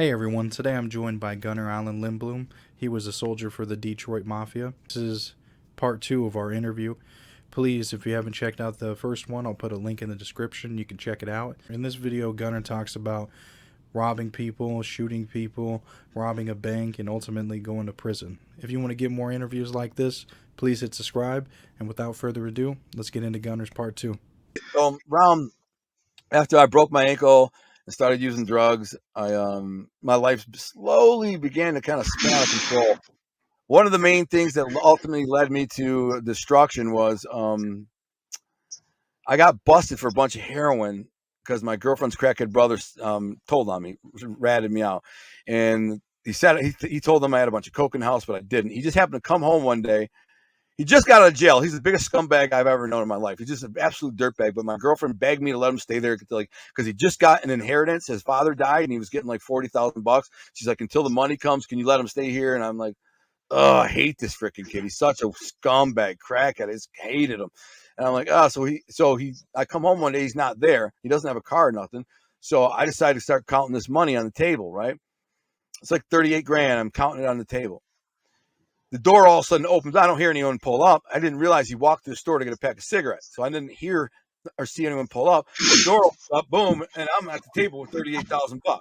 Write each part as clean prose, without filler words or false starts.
Hey everyone, today I'm joined by Gunner Alan Lindbloom. He was a soldier for the Detroit Mafia. This is part two of our interview. Please, if you haven't checked out the first one, I'll put a link in the description. You can check it out. In this video, Gunner talks about robbing people, shooting people, robbing a bank, and ultimately going to prison. If you want to get more interviews like this, please hit subscribe. And without further ado, let's get into Gunner's part two. Around after I broke my ankle and started using drugs, my life slowly began to kind of spin out of control. One of the main things that ultimately led me to destruction was I got busted for a bunch of heroin because my girlfriend's crackhead brother told on me, ratted me out, and he told them I had a bunch of coke in the house, but I didn't. He just happened to come home one day. He just got out of jail. He's the biggest scumbag I've ever known in my life. He's just an absolute dirtbag. But my girlfriend begged me to let him stay there because he just got an inheritance. His father died, and he was getting like $40,000. She's like, until the money comes, can you let him stay here? And I'm like, oh, I hate this freaking kid. He's such a scumbag, crackhead. I just hated him. And I'm like, oh, I come home one day, he's not there. He doesn't have a car or nothing. So I decided to start counting this money on the table, right? It's like 38 grand. I'm counting it on the table. The door all of a sudden opens. I don't hear anyone pull up. I didn't realize he walked to the store to get a pack of cigarettes. So I didn't hear or see anyone pull up. The door opens up, boom, and I'm at the table with $38,000. And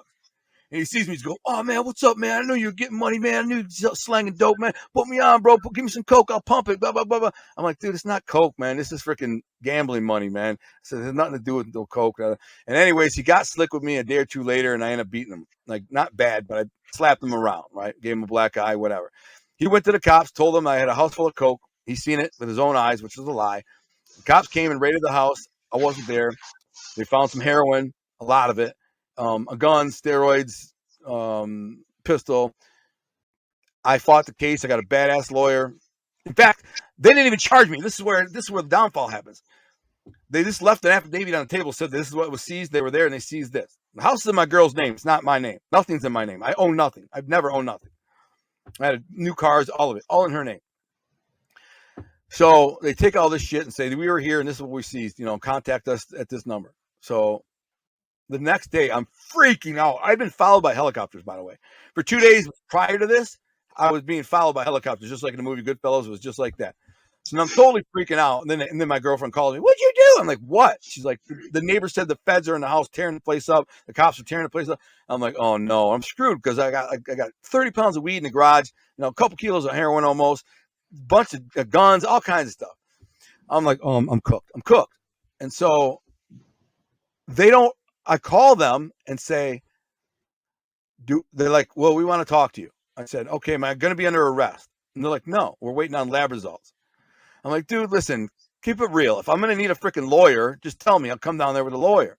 he sees me, he's going, oh, man, what's up, man? I know you're getting money, man. I knew you were slanging dope, man. Put me on, bro. Give me some coke. I'll pump it, blah, blah, blah, blah. I'm like, dude, it's not coke, man. This is freaking gambling money, man. So it has nothing to do with no coke. And anyways, he got slick with me a day or two later, and I ended up beating him. Like, not bad, but I slapped him around, right? Gave him a black eye, whatever. He went to the cops, told them I had a house full of coke. He's seen it with his own eyes, which was a lie. The cops came and raided the house. I wasn't there. They found some heroin, a lot of it, a gun, steroids, pistol. I fought the case. I got a badass lawyer. In fact, they didn't even charge me. This is where the downfall happens. They just left an affidavit on the table, said this is what was seized. They were there and they seized this. The house is in my girl's name. It's not my name. Nothing's in my name. I own nothing. I've never owned nothing. I had new cars, all of it, all in her name. So they take all this shit and say, we were here and this is what we seized. Contact us at this number. So the next day, I'm freaking out. I've been followed by helicopters, by the way. For 2 days prior to this, I was being followed by helicopters, just like in the movie Goodfellas. It was just like that. So I'm totally freaking out. And then my girlfriend calls me, what'd you do? I'm like, what? She's like, the neighbor said the feds are in the house tearing the place up. The cops are tearing the place up. I'm like, oh no, I'm screwed because I got 30 pounds of weed in the garage, a couple kilos of heroin almost, a bunch of guns, all kinds of stuff. I'm like, oh, I'm cooked. I'm cooked. And so I call them and say, they're like, well, we want to talk to you. I said, okay, am I going to be under arrest? And they're like, no, we're waiting on lab results. I'm like, dude, listen, keep it real. If I'm going to need a freaking lawyer, just tell me. I'll come down there with a lawyer.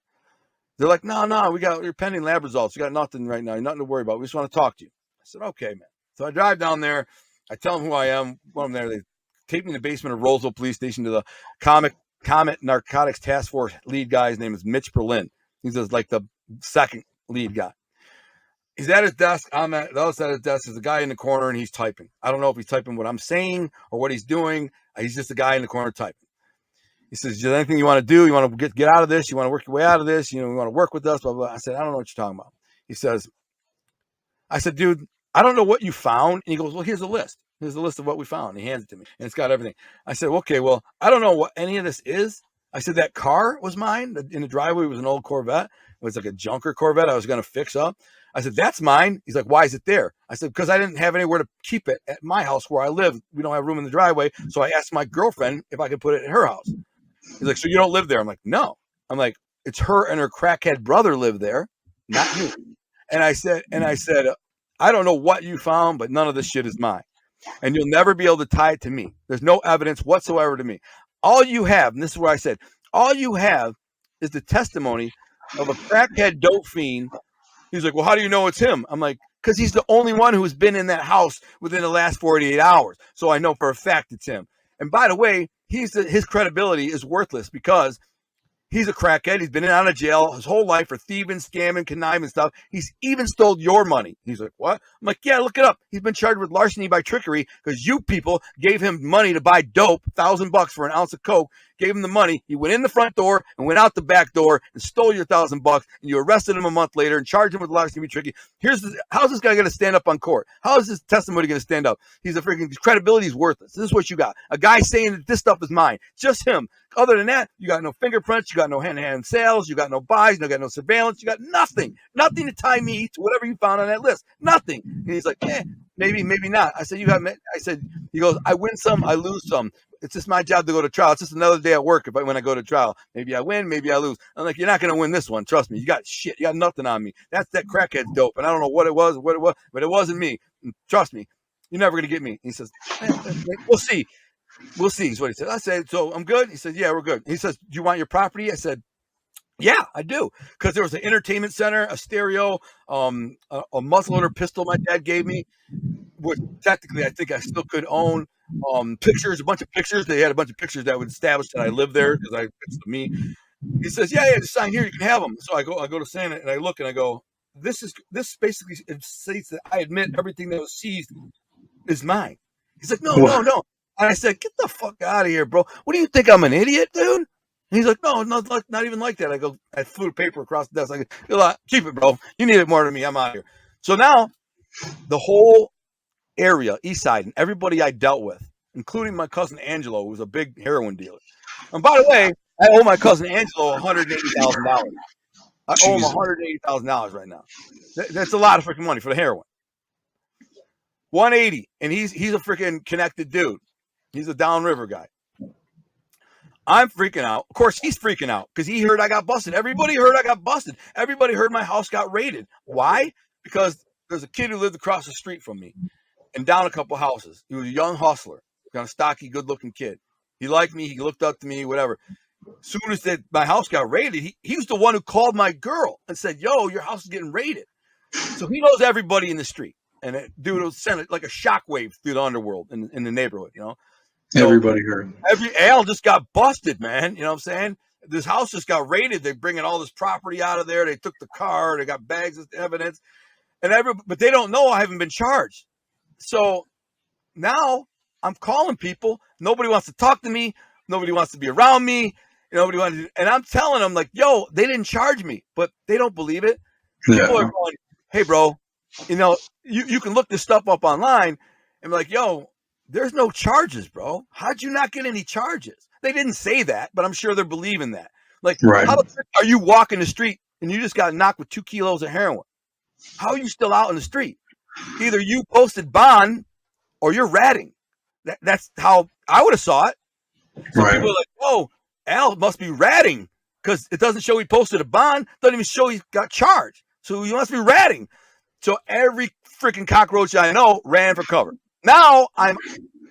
They're like, no, we got your pending lab results. You got nothing right now. You're nothing to worry about. We just want to talk to you. I said, okay, man. So I drive down there. I tell them who I am. When I'm there, they take me in the basement of Roseville Police Station to the Comet Narcotics Task Force lead guy. His name is Mitch Berlin. He's like the second lead guy. He's at his desk. I'm at the other side of his desk. There's a guy in the corner, and he's typing. I don't know if he's typing what I'm saying or what he's doing. He's just a guy in the corner typing. He says, is there anything you want to do? You want to get out of this? You want to work your way out of this? You want to work with us? Blah, blah. I said, I don't know what you're talking about. He says, I said, dude, I don't know what you found. And he goes, well, here's a list. Here's a list of what we found. And he hands it to me, and it's got everything. I said, okay, well, I don't know what any of this is. I said, that car was mine. In the driveway was an old Corvette. It was like a junker Corvette I was going to fix up. I said, that's mine. He's like, why is it there? I said, because I didn't have anywhere to keep it at my house where I live. We don't have room in the driveway. So I asked my girlfriend if I could put it in her house. He's like, so you don't live there? I'm like, no. I'm like, it's her and her crackhead brother live there, not you. And I said, I don't know what you found, but none of this shit is mine. And you'll never be able to tie it to me. There's no evidence whatsoever to me. All you have, and this is where I said, all you have is the testimony of a crackhead dope fiend. He's like, well, how do you know it's him? I'm like, because he's the only one who's been in that house within the last 48 hours. So I know for a fact it's him. And by the way, his credibility is worthless because He's a crackhead. He's been out of jail his whole life for thieving, scamming, conniving stuff. He's even stole your money. He's like, what? I'm like, yeah, look it up. He's been charged with larceny by trickery because you people gave him money to buy dope, $1,000 for an ounce of coke. Gave him the money. He went in the front door and went out the back door and stole your $1,000. And you arrested him a month later and charged him with larceny by trickery. How's this guy going to stand up on court? How is his testimony going to stand up? His credibility is worthless. This is what you got. A guy saying that this stuff is mine. Just him. Other than that, you got no fingerprints, you got no hand-to-hand sales, you got no buys, you got no surveillance, you got nothing. Nothing to tie me to whatever you found on that list. Nothing. And he's like, maybe not. I said, he goes, I win some, I lose some. It's just my job to go to trial. It's just another day at work when I go to trial. Maybe I win, maybe I lose. I'm like, you're not going to win this one. Trust me. You got shit. You got nothing on me. That crackhead's dope. And I don't know what it was, but it wasn't me. And trust me. You're never going to get me. He says, we'll see. We'll see, is what he said. I said, so I'm good? He said, yeah, we're good. He says, do you want your property? I said, yeah, I do. Because there was an entertainment center, a stereo, a muzzleloader pistol my dad gave me, which technically I think I still could own. Pictures, a bunch of pictures. They had a bunch of pictures that would establish that I lived there because it's me. He says, yeah, just sign here. You can have them. So I go to Santa and I look and I go, this basically states that I admit everything that was seized is mine. He's like, no. And I said, get the fuck out of here, bro. What do you think? I'm an idiot, dude? And he's like, no, not even like that. I go, I flew the paper across the desk. I go, keep it, bro. You need it more than me. I'm out of here. So now the whole area, East Side, and everybody I dealt with, including my cousin Angelo, who was a big heroin dealer. And by the way, I owe my cousin Angelo $180,000. I owe him $180,000 right now. That's a lot of freaking money for the heroin. 180, and he's a freaking connected dude. He's a downriver guy. I'm freaking out. Of course, he's freaking out because he heard I got busted. Everybody heard I got busted. Everybody heard my house got raided. Why? Because there's a kid who lived across the street from me and down a couple houses. He was a young hustler, kind of stocky, good-looking kid. He liked me. He looked up to me, whatever. As soon as my house got raided, he was the one who called my girl and said, yo, your house is getting raided. So he knows everybody in the street. And dude will send it like a shockwave through the underworld in the neighborhood, you know? So everybody heard. Al just got busted, man. You know what I'm saying? This house just got raided. They're bringing all this property out of there. They took the car. They got bags of evidence. But they don't know I haven't been charged. So now I'm calling people. Nobody wants to talk to me. Nobody wants to be around me. Nobody wants to, and I'm telling them, like, yo, they didn't charge me. But they don't believe it. Yeah. People are going, hey, bro, you can look this stuff up online and be like, yo, there's no charges, bro. How'd you not get any charges? They didn't say that, but I'm sure they're believing that. Like, right. How are you walking the street and you just got knocked with 2 kilos of heroin? How are you still out in the street? Either you posted bond or you're ratting. That's how I would have saw it. So right. People are like, oh, Al must be ratting because it doesn't show he posted a bond. Doesn't even show he got charged. So you must be ratting. So every freaking cockroach I know ran for cover. Now by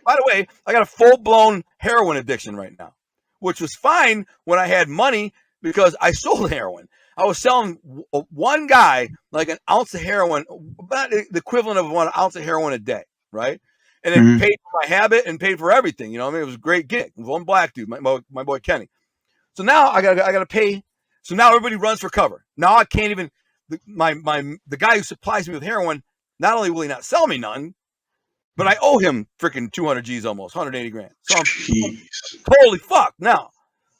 the way, I got a full-blown heroin addiction right now, which was fine when I had money because I sold heroin. I was selling one guy like an ounce of heroin, about the equivalent of 1 ounce of heroin a day, right? And it paid for my habit and paid for everything. You know what I mean? It was a great gig. It was one black dude, my boy Kenny. So now I got to pay. So now everybody runs for cover. Now I can't even. The guy who supplies me with heroin, not only will he not sell me none, but I owe him freaking 200 G's almost, 180 grand. So I'm holy fuck now.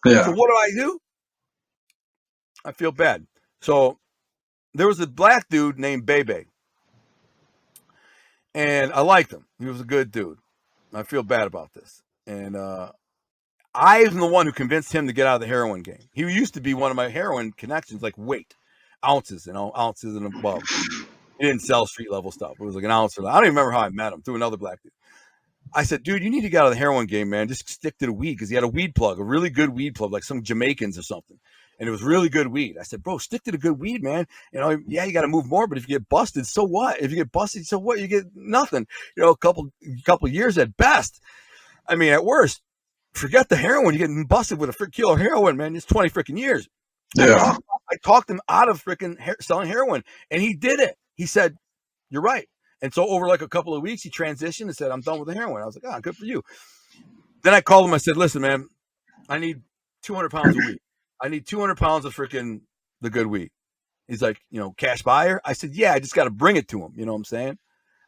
Yeah. So what do? I feel bad. So there was a black dude named Bebe. And I liked him. He was a good dude. I feel bad about this. And I am the one who convinced him to get out of the heroin game. He used to be one of my heroin connections, like weight. Ounces and above. He didn't sell street level stuff. It was like an ounce. I don't even remember how I met him. Through another black dude. I said, dude, you need to get out of the heroin game, man. Just stick to the weed because he had a weed plug, a really good weed plug, like some Jamaicans or something. And it was really good weed. I said, bro, stick to the good weed, man. Yeah, you got to move more, but if you get busted, so what? If you get busted, so what? You get nothing. A couple years at best. I mean, at worst, forget the heroin. You're getting busted with a kilo of heroin, man. It's 20 freaking years. Yeah. I talked him out of freaking selling heroin, and he did it. He said, you're right. And so over like a couple of weeks, he transitioned and said, I'm done with the heroin. I was like, good for you. Then I called him. I said, listen, man, I need 200 pounds a week. I need 200 pounds of freaking the good weed. He's like, cash buyer. I said, yeah, I just got to bring it to him. You know what I'm saying?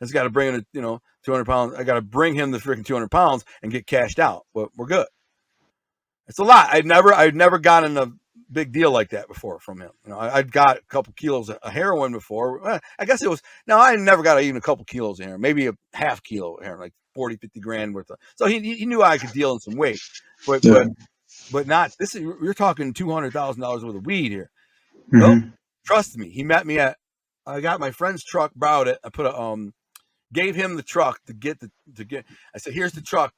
I just got to bring it, 200 pounds. I got to bring him the freaking 200 pounds and get cashed out. But we're good. It's a lot. I'd never gotten a big deal like that before from him. I'd got a couple kilos of heroin before. I guess it was, no, I never got even a couple kilos of heroin, maybe a half kilo of heroin, like 40, 50 grand worth of. So he knew I could deal in some weight, but not, you're talking $200,000 worth of weed here. Well, trust me. He met me I got my friend's truck, borrowed it. I gave him the truck to get. I said, here's the truck.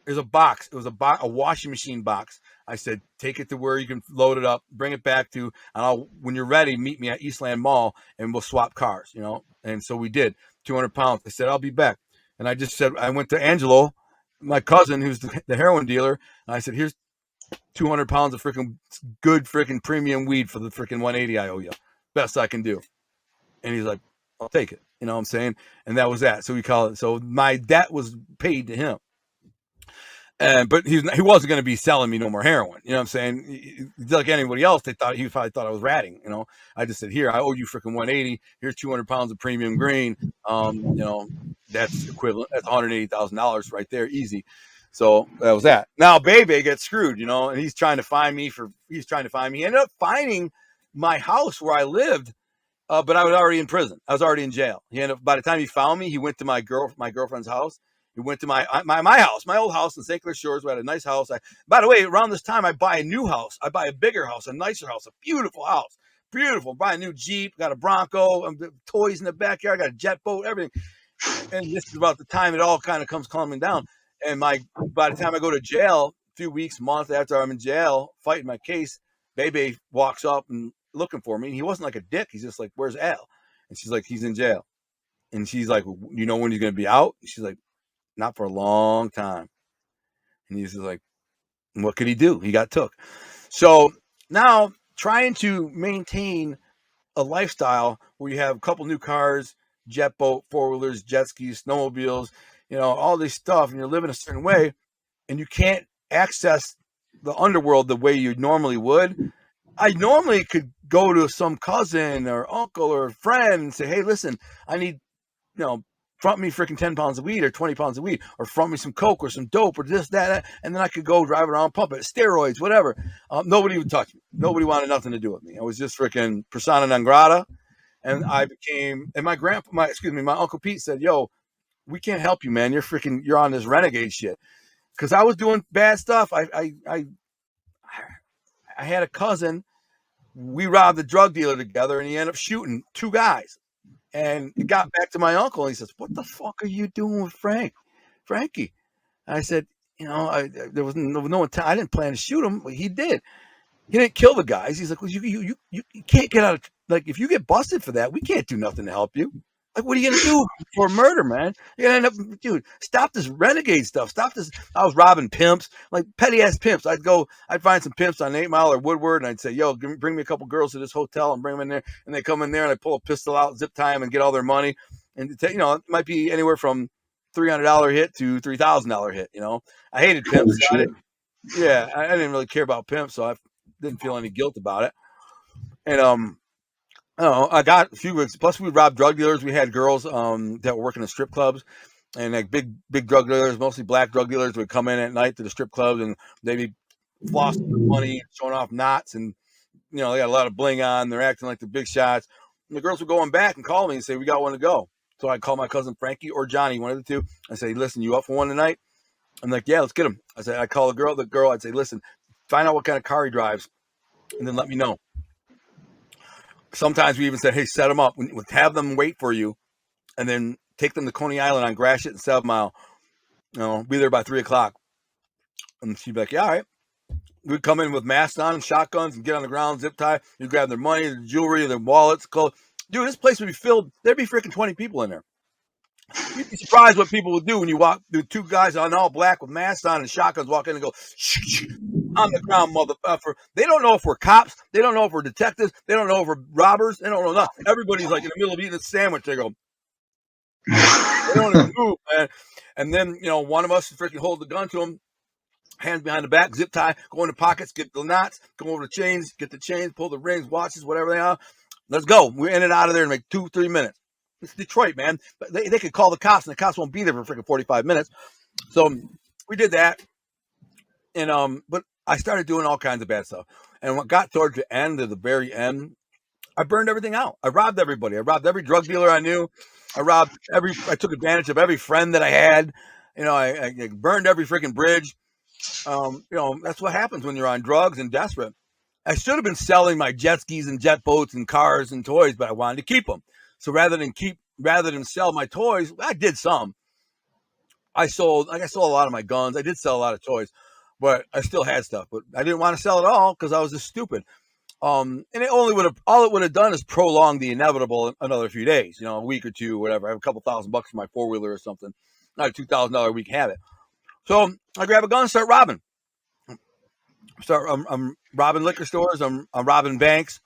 There's a box. It was a washing machine box. I said, take it to where you can load it up, bring it back to, and when you're ready, meet me at Eastland Mall and we'll swap cars, And so we did. 200 pounds. I said, I'll be back. And I just said, I went to Angelo, my cousin, who's the heroin dealer. And I said, here's 200 pounds of freaking good freaking premium weed for the freaking 180 I owe you. Best I can do. And he's like, I'll take it. You know what I'm saying? And that was that. So we call it. So my debt was paid to him. But he wasn't going to be selling me no more heroin. You know what I'm saying? Like anybody else, he probably thought I was ratting. I just said, here, I owe you freaking 180. Here's 200 pounds of premium green. That's equivalent. That's $180,000 right there, easy. So that was that. Now Bebe gets screwed, and he's trying to find me. He ended up finding my house where I lived, but I was already in prison. I was already in jail. By the time he found me, he went to my girlfriend's house. He went to my house, my old house in St. Clair Shores. We had a nice house. By the way, around this time, I buy a new house. I buy a bigger house, a nicer house, a beautiful house. Beautiful. Buy a new Jeep, got a Bronco, toys in the backyard, got a jet boat, everything. And this is about the time it all kind of comes calming down. And by the time I go to jail, a few weeks, month after I'm in jail, fighting my case, Bebe walks up and looking for me. And he wasn't like a dick. He's just like, where's Al? And she's like, he's in jail. And she's like, you know when he's going to be out? And she's like, not for a long time. And he's just like, what could he do? He got took. So now trying to maintain a lifestyle where you have a couple new cars, jet boat, four-wheelers, jet skis, snowmobiles, all this stuff, and you're living a certain way, and you can't access the underworld the way you normally would. I normally could go to some cousin or uncle or friend and say, hey, listen, I need, front me freaking 10 pounds of weed or 20 pounds of weed, or front me some coke or some dope or this, that, and then I could go drive around, pump it, steroids, whatever. Nobody would touch me. Nobody wanted nothing to do with me. I was just freaking persona non grata. And my Uncle Pete said, yo, we can't help you, man. You're on this renegade shit. Cause I was doing bad stuff. I had a cousin, we robbed a drug dealer together and he ended up shooting 2 guys. And it got back to my uncle, and he says, what the fuck are you doing with Frankie? And I said, there was no intent. I didn't plan to shoot him, but he did. He didn't kill the guys. He's like, well, you can't get out of, like, if you get busted for that, we can't do nothing to help you. Like, what are you going to do for murder, man? You're going to end up, dude, stop this renegade stuff. Stop this. I was robbing pimps, like petty-ass pimps. I'd find some pimps on 8 Mile or Woodward, and I'd say, yo, bring me a couple girls to this hotel and bring them in there. And they come in there, and I pull a pistol out, zip tie them, and get all their money. And, it might be anywhere from $300 hit to $3,000 hit, I hated pimps. I didn't really care about pimps, so I didn't feel any guilt about it. And, I got a few weeks. Plus, we robbed drug dealers. We had girls that were working in strip clubs, and like big drug dealers, mostly black drug dealers, would come in at night to the strip clubs, and they'd be flossing their money, showing off knots, and they got a lot of bling on. They're acting like the big shots. And the girls were going back and call me and say, "We got one to go." So I'd call my cousin Frankie or Johnny, one of the two. I say, "Listen, you up for one tonight?" I'm like, "Yeah, let's get him." I said, I call the girl. I'd say, "Listen, find out what kind of car he drives, and then let me know." Sometimes we even said, hey, set them up. Have them wait for you, and then take them to Coney Island on Gratiot and 7 Mile. Be there by 3 o'clock. And she'd be like, yeah, all right. We'd come in with masks on and shotguns and get on the ground, zip tie. You'd grab their money, their jewelry, their wallets, clothes. Dude, this place would be filled. There'd be freaking 20 people in there. You'd be surprised what people would do when you walk. The 2 guys on all black with masks on and shotguns walk in and go, shh, on the ground, motherfucker. They don't know if we're cops. They don't know if we're detectives. They don't know if we're robbers. They don't know nothing. Everybody's like in the middle of eating a sandwich. They go, they don't even move, man. And then, one of us freaking hold the gun to them. hands behind the back, zip tie, go in the pockets, get the knots, go over the chains, get the chains, pull the rings, watches, whatever they are. Let's go. We're in and out of there in like 2-3 minutes. It's Detroit, man. But they could call the cops, and the cops won't be there for freaking 45 minutes. So we did that. And but I started doing all kinds of bad stuff. And when it got towards the end, of the very end, I burned everything out. I robbed everybody. I robbed every drug dealer I knew. I took advantage of every friend that I had. I burned every freaking bridge. That's what happens when you're on drugs and desperate. I should have been selling my jet skis and jet boats and cars and toys, but I wanted to keep them. So rather than sell my toys, I did some. I sold a lot of my guns. I did sell a lot of toys, but I still had stuff. But I didn't want to sell it all because I was just stupid. And all it would have done is prolong the inevitable another few days, a week or two, whatever. I have a couple $1,000 for my 4-wheeler or something, not a $2,000 a week habit. So I grab a gun and start robbing. I'm robbing liquor stores. I'm robbing banks.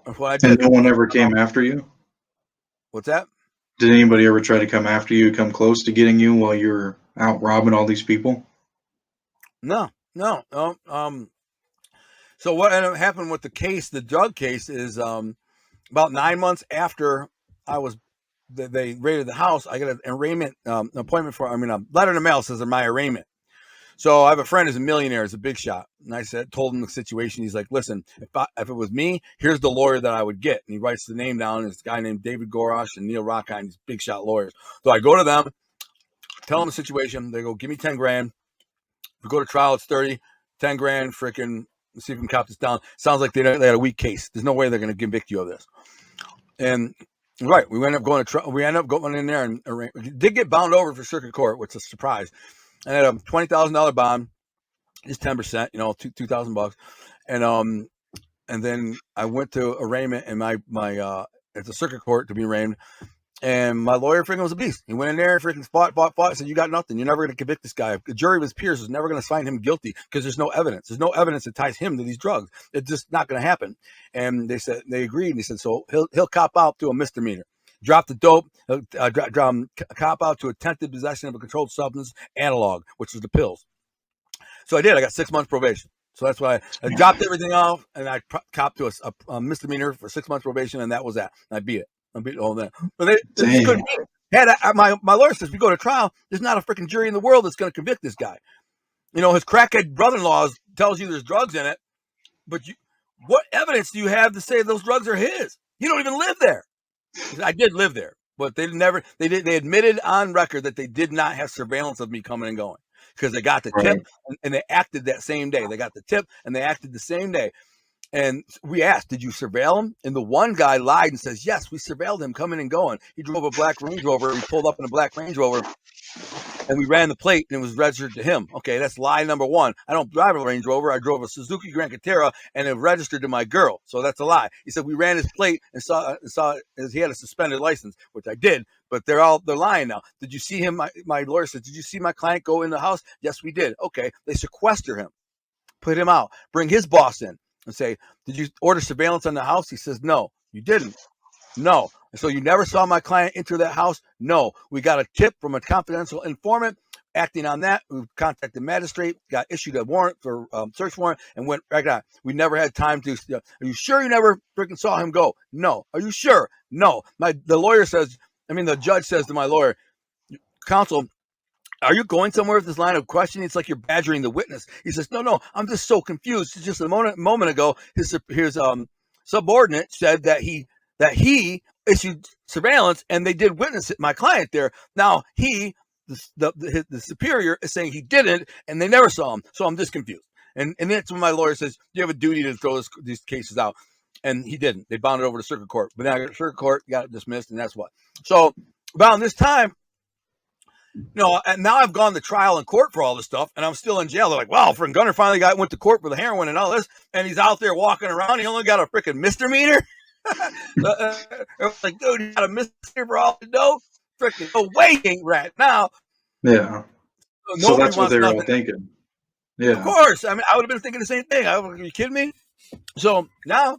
That's what I did. And no one ever came after you? What's that? Did anybody ever try to come after you, come close to getting you while you were out robbing all these people? No. So what ended up happening with the drug case, is about 9 months after they raided the house, I got an arraignment appointment a letter in the mail says my arraignment. So I have a friend who's a millionaire, is a big shot. And I told him the situation. He's like, listen, if it was me, here's the lawyer that I would get. And he writes the name down. It's a guy named David Gorosh and Neil Rockheim, these big shot lawyers. So I go to them, tell them the situation. They go, give me 10 grand. If we go to trial, it's 30, 10 grand, freaking, let's see if we can cop this down. Sounds like they had a weak case. There's no way they're going to convict you of this. And right, we ended up going to trial. We ended up going in there and did get bound over for circuit court, which is a surprise. I had a $20,000 bond, just 10%, $2,000, and then I went to arraignment and my at the circuit court to be arraigned, and my lawyer freaking was a beast. He went in there, freaking fought, said, "You got nothing. You're never going to convict this guy. The jury of his peers is never going to find him guilty because there's no evidence. There's no evidence that ties him to these drugs. It's just not going to happen." And they agreed, and he said, so he'll cop out to a misdemeanor. Drop the dope, cop out to attempted possession of a controlled substance analog, which was the pills. So I did. I got 6 months probation. So that's why I dropped everything off, and I copped to a misdemeanor for 6 months probation, and that was that. I beat it. I beat all that. But they just couldn't beat it. My lawyer says, if we go to trial, there's not a freaking jury in the world that's going to convict this guy. His crackhead brother-in-law tells you there's drugs in it, but what evidence do you have to say those drugs are his? You don't even live there. I did live there, but they admitted on record that they did not have surveillance of me coming and going because they got the tip and they acted that same day. They got the tip and they acted the same day. And we asked, did you surveil him? And the one guy lied and says, yes, we surveilled him coming and going. He drove a black Range Rover. He pulled up in a black Range Rover and we ran the plate and it was registered to him. Okay, that's lie number one. I don't drive a Range Rover. I drove a Suzuki Grand Catera and it registered to my girl. So that's a lie. He said we ran his plate and saw he had a suspended license, which I did, but they're lying now. Did you see him? My lawyer said, did you see my client go in the house? Yes, we did. Okay, they sequester him, put him out, bring his boss in and say, did you order surveillance on the house? He says, no, you didn't. No. So you never saw my client enter that house? No. We got a tip from a confidential informant. Acting on that, we contacted the magistrate, got issued a warrant for search warrant, and went right on. We never had time to. Are you sure you never freaking saw him go? No. Are you sure? No. The judge says to my lawyer, counsel, are you going somewhere with this line of questioning? It's like you're badgering the witness. He says, no, I'm just so confused. Just a moment ago, his subordinate said that he issued surveillance and they did witness my client there. Now the superior is saying he didn't and they never saw him. So I'm just confused. And that's when my lawyer says, you have a duty to throw these cases out. And he didn't. They bound it over to circuit court. But now circuit court got it dismissed, and that's what. So about this time, and now I've gone to trial in court for all this stuff, and I'm still in jail. They're like, wow, freaking Gunner finally went to court for the heroin and all this, and he's out there walking around. He only got a freaking misdemeanor. Like, dude, you got a misdemeanor for all the dough? Freaking no way, ain't right now. Yeah. So that's what they were all thinking. Yeah. Of course. I would have been thinking the same thing. Are you kidding me? So now,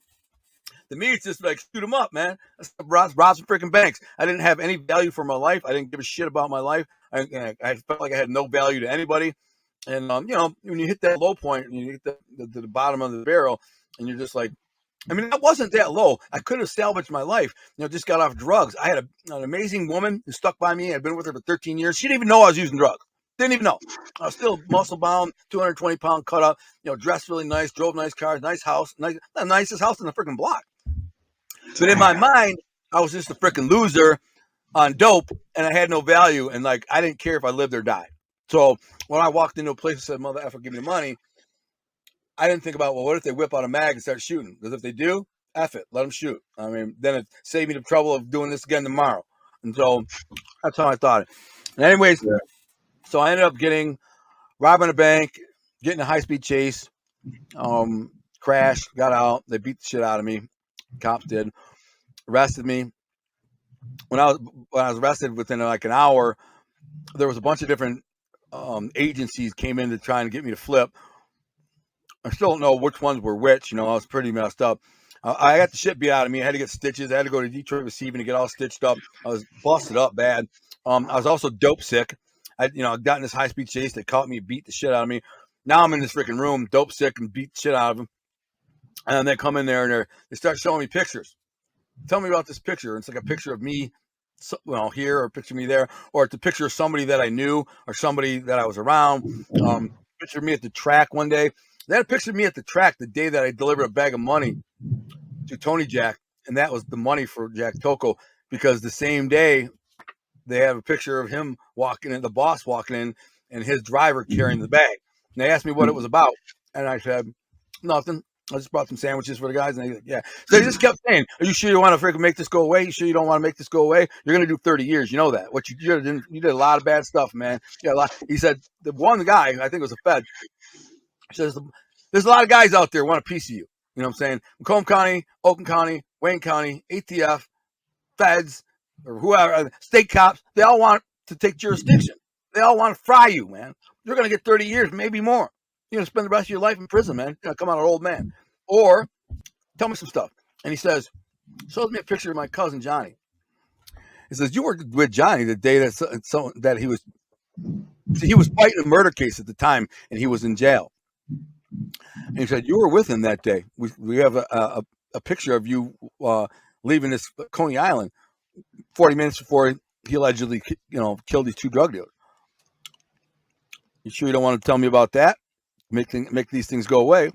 to me, it's just like, shoot them up, man. Rob some freaking banks. I didn't have any value for my life. I didn't give a shit about my life. I felt like I had no value to anybody. And you know, when you hit that low point and you hit the bottom of the barrel, and you're just like, I mean, that wasn't that low. I could have salvaged my life. You know, just got off drugs. I had an amazing woman who stuck by me. I'd been with her for 13 years. She didn't even know I was using drugs. Didn't even know. I was still muscle bound, 220-pound cut up, you know, dressed really nice, drove nice cars, nice house, the nicest house in the freaking block. But in my mind, I was just a freaking loser on dope, and I had no value. And like, I didn't care if I lived or died. So when I walked into a place and said, "Mother effer, give me the money," I didn't think about, well, what if they whip out a mag and start shooting? Because if they do, F it, let them shoot. I mean, then it saved me the trouble of doing this again tomorrow. And so that's how I thought it. And anyways, so I ended up robbing a bank, getting a high-speed chase, crashed, got out. They beat the shit out of me. Cops did. Arrested me. When I was arrested, within like an hour, there was a bunch of different agencies came in to try and get me to flip. I still don't know which ones were which. You know, I was pretty messed up. I got the shit beat out of me. I had to get stitches. I had to go to Detroit receiving to get all stitched up. I was busted up bad. I was also dope sick. I got in this high-speed chase. They caught me, beat the shit out of me. Now I'm in this freaking room, dope sick, and beat the shit out of them. And then they come in there and they start showing me pictures. Tell me about this picture. It's like a picture of me, here, or a picture of me there, or it's a picture of somebody that I knew or somebody that I was around. Picture of me at the track one day. They had a picture of me at the track the day that I delivered a bag of money to Tony Jack, and that was the money for Jack Tocco, because the same day they have a picture of him walking in, the boss walking in, and his driver carrying the bag. And they asked me what it was about, and I said, nothing. I just brought some sandwiches for the guys, and they said, yeah. So they just kept saying, "Are you sure you want to freaking make this go away? You sure you don't want to make this go away? You're going to do 30 years. You know that. What you did a lot of bad stuff, man. Yeah, a lot." He said, the guy, I think it was a Fed, says, "There's a lot of guys out there who want a piece of you." You know what I'm saying? Macomb County, Oakland County, Wayne County, ATF, Feds, or whoever, state cops, they all want to take jurisdiction. They all want to fry you, man. You're going to get 30 years, maybe more. You're going to spend the rest of your life in prison, man. You're going to come out an old man. Or tell me some stuff. And he says, shows me a picture of my cousin Johnny. He says, "You were with Johnny the day that he was fighting a murder case at the time, and he was in jail." And he said, "You were with him that day. We have a picture of you leaving this Coney Island 40 minutes before he allegedly, killed these two drug dealers. You sure you don't want to tell me about that? Make these things go away?"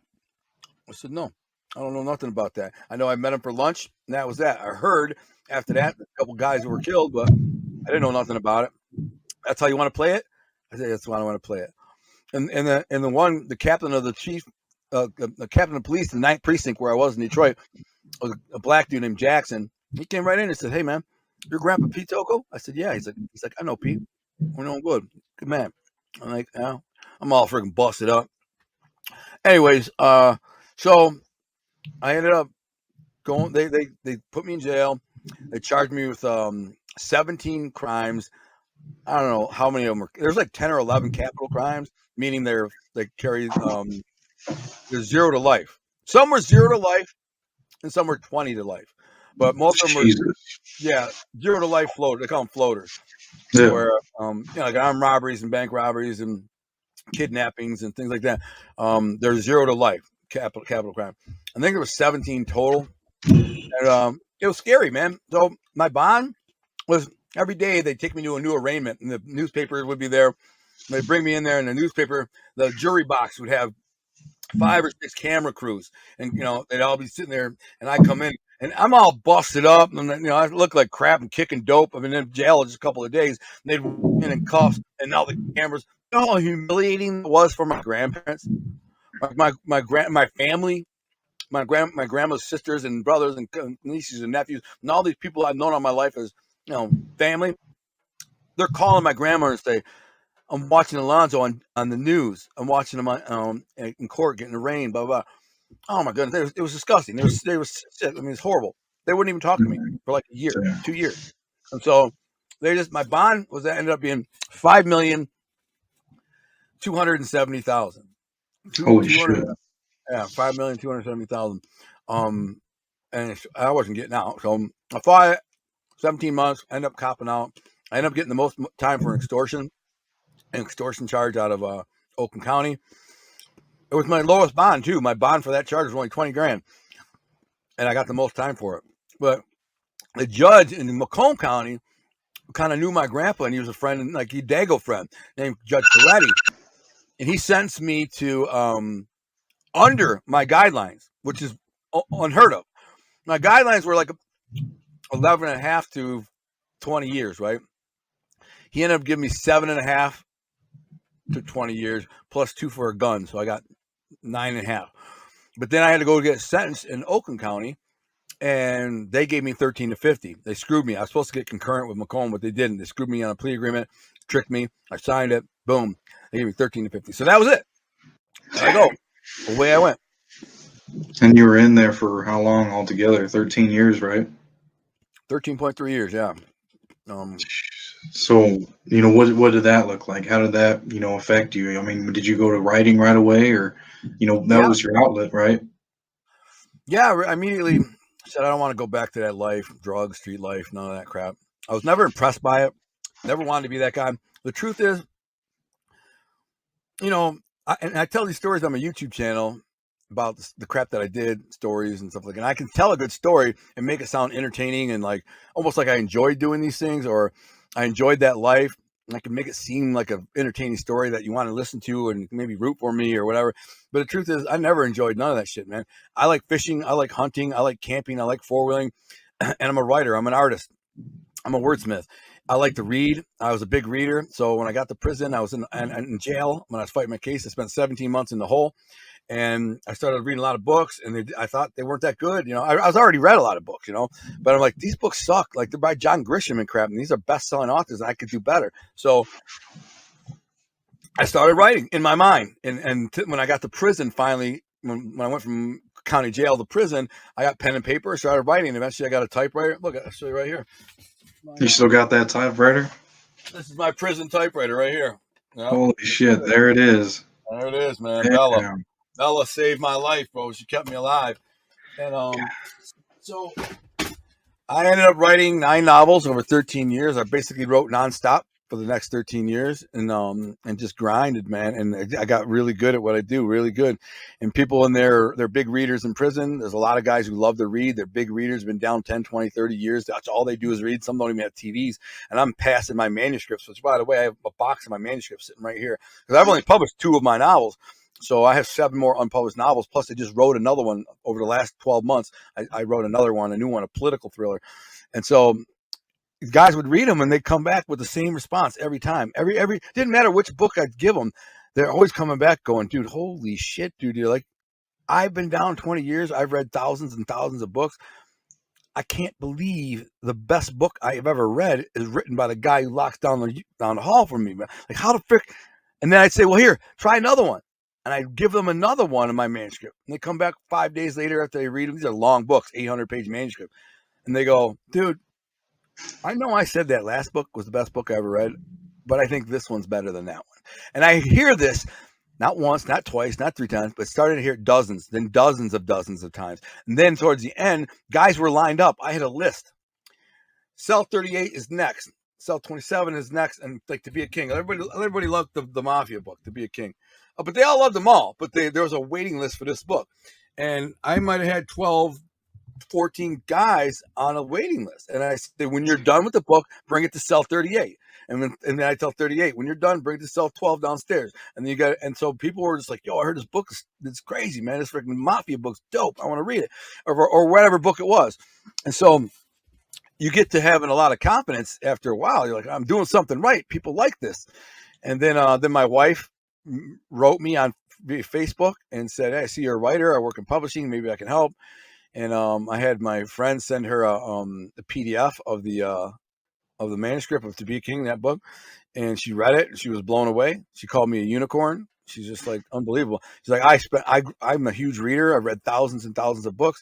I said, "No, I don't know nothing about that. I know I met him for lunch, and that was that. I heard after that a couple guys who were killed, but I didn't know nothing about it." "That's how you want to play it?" I said, "That's how I want to play it." And the captain of the the captain of police in the 9th precinct where I was in Detroit, was a black dude named Jackson. He came right in and said, "Hey man, your grandpa Pete Tocco?" I said, "Yeah." He's like, "I know Pete. We're doing good man." I'm like, "Yeah." I'm all freaking busted up. Anyways, so I ended up going. They put me in jail. They charged me with 17 crimes. I don't know how many of them were. There's like 10 or 11 capital crimes, meaning they carry there's 0 to life. Some were 0 to life, and some were 20 to life. But most of them were, 0 to life floaters. They call them floaters. Yeah. Where like armed robberies and bank robberies and kidnappings and things like that. There's 0 to life capital crime. I think there was 17 total, and it was scary, man. So my bond was every day they'd take me to a new arraignment, and the newspaper would be there. They'd bring me in there, and the newspaper, the jury box would have 5 or 6 camera crews, and they'd all be sitting there, and I come in, and I'm all busted up, and I look like crap and kicking dope. I've been in jail just a couple of days. And they'd walk in cuffs, and all the cameras. You know how humiliating it was for my grandparents, my family, my grandma's sisters and brothers and nieces and nephews, and all these people I've known all my life as family. They're calling my grandma and say, "I'm watching Alonzo on the news. I'm watching him in court getting arraigned, blah, blah, blah." Oh my goodness, it was disgusting. They were sick. I mean, it's horrible. They wouldn't even talk to me for like a year, 2 years. And so my bond ended up being $5,270,000. Holy shit. Yeah, $5,270,000. And I wasn't getting out. So I fought 17 months, ended up copping out. I ended up getting the most time for an extortion charge out of Oakland County. It was my lowest bond too. My bond for that charge was only $20,000, and I got the most time for it. But the judge in Macomb County kind of knew my grandpa, and he was a friend, like he Dago friend, named Judge Coretti, and he sentenced me to under my guidelines, which is unheard of. My guidelines were like 11 and a half to 20 years, right? He ended up giving me 7.5 to 20 years plus 2 for a gun, so I got 9.5. But then I had to go get sentenced in Oakland County, and they gave me 13 to 50. They screwed me. I was supposed to get concurrent with Macomb, but they didn't. They screwed me on a plea agreement, tricked me. I signed it. Boom. They gave me 13 to 50. So that was it. There I go. Away I went. And you were in there for how long altogether? 13 years, right? 13.3 years, yeah. So, what did that look like? How did that, affect you? I mean, did you go to writing right away, or, that was your outlet, right? Yeah, I immediately said I don't want to go back to that life, drugs, street life, none of that crap. I was never impressed by it. Never wanted to be that guy. The truth is, I tell these stories on my YouTube channel about the crap that I did, stories and stuff like that. And I can tell a good story and make it sound entertaining and like almost like I enjoyed doing these things, or I enjoyed that life. And I can make it seem like an entertaining story that you want to listen to and maybe root for me or whatever. But the truth is, I never enjoyed none of that shit, man. I like fishing. I like hunting. I like camping. I like four-wheeling. And I'm a writer. I'm an artist. I'm a wordsmith. I like to read. I was a big reader. So when I got to prison, I was in jail when I was fighting my case. I spent 17 months in the hole. And I started reading a lot of books, and I thought they weren't that good. I was already read a lot of books, but I'm like, these books suck. Like, they're by John Grisham and crap, and these are best-selling authors, and I could do better. So I started writing in my mind. And when I got to prison, finally, when I went from county jail to prison, I got pen and paper, started writing, and eventually I got a typewriter. Look, I'll show you right here. You still got that typewriter? This is my prison typewriter right here. Yep. Holy shit, there it is. There it is, man. Damn. Bella saved my life, bro. She kept me alive. And so I ended up writing 9 novels over 13 years. I basically wrote nonstop for the next 13 years and just grinded, man. And I got really good at what I do, really good. And people in there, they're big readers in prison. There's a lot of guys who love to read. They're big readers, been down 10, 20, 30 years. That's all they do is read. Some don't even have TVs. And I'm passing my manuscripts, which, by the way, I have a box of my manuscripts sitting right here. Because I've only published 2 of my novels. So I have 7 more unpublished novels. Plus, I just wrote another one over the last 12 months. I wrote another one, a new one, a political thriller. And so guys would read them, and they'd come back with the same response every time. Every didn't matter which book I'd give them. They're always coming back going, dude, holy shit, dude. You're like, I've been down 20 years. I've read thousands and thousands of books. I can't believe the best book I have ever read is written by the guy who locks down the hall for me, man. Like, how the frick? And then I'd say, well, here, try another one. And I give them another one in my manuscript. And they come back 5 days later after they read them. These are long books, 800-page manuscript. And they go, dude, I know I said that last book was the best book I ever read, but I think this one's better than that one. And I hear this not once, not twice, not 3 times, but started to hear dozens, then dozens of times. And then towards the end, guys were lined up. I had a list. Cell 38 is next. Cell 27 is next. And like To Be a King. Everybody loved the Mafia book, To Be a King. But they all loved them all. But there was a waiting list for this book. And I might have had 12, 14 guys on a waiting list. And I said, when you're done with the book, bring it to cell 38. And then I tell 38, when you're done, bring it to cell 12 downstairs. And so people were just like, yo, I heard this book. It's crazy, man. This freaking Mafia book's dope. I want to read it. Or whatever book it was. And so you get to having a lot of confidence after a while. You're like, I'm doing something right. People like this. And then my wife wrote me on Facebook and said, hey, I see you're a writer. I work in publishing. Maybe I can help. And I had my friend send her a PDF of the manuscript of To Be a King, that book. And she read it. And she was blown away. She called me a unicorn. She's just like, unbelievable. She's like, I'm a huge reader. I've read thousands and thousands of books.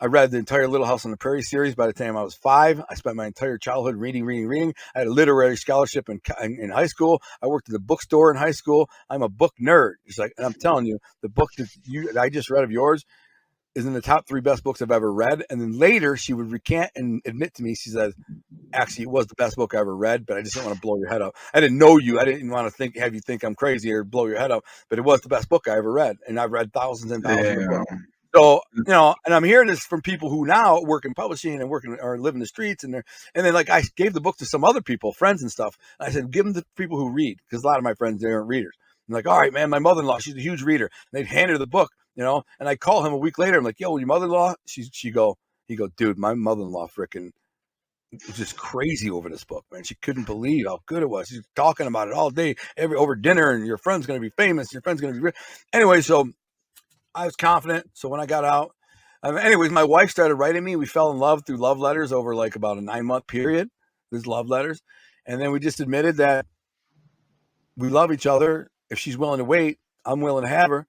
I read the entire Little House on the Prairie series by the time I was 5. I spent my entire childhood reading. I had a literary scholarship in high school. I worked at the bookstore in high school. I'm a book nerd. It's like, and I'm telling you, the book that I just read of yours, is in the top 3 best books I've ever read. And then later she would recant and admit to me, she says, actually, it was the best book I ever read, but I just didn't want to blow your head up. I didn't know you. I didn't want to have you think I'm crazy or blow your head up, but it was the best book I ever read. And I've read thousands and thousands of books. So, and I'm hearing this from people who now work in publishing and work or live in the streets. And then like I gave the book to some other people, friends and stuff. And I said, give them to people who read, because a lot of my friends, they aren't readers. I'm like, all right, man, my mother-in-law, she's a huge reader. And they'd hand her the book, and I call him a week later. I'm like, yo, your mother-in-law? He go, dude, my mother-in-law freaking was just crazy over this book, man. She couldn't believe how good it was. She's talking about it all day, over dinner, and your friend's going to be famous. Your friend's going to be rich. Anyway, so I was confident. So when I got out, anyways, my wife started writing me. We fell in love through love letters over like about a 9-month period. There's love letters. And then we just admitted that we love each other. If she's willing to wait, I'm willing to have her.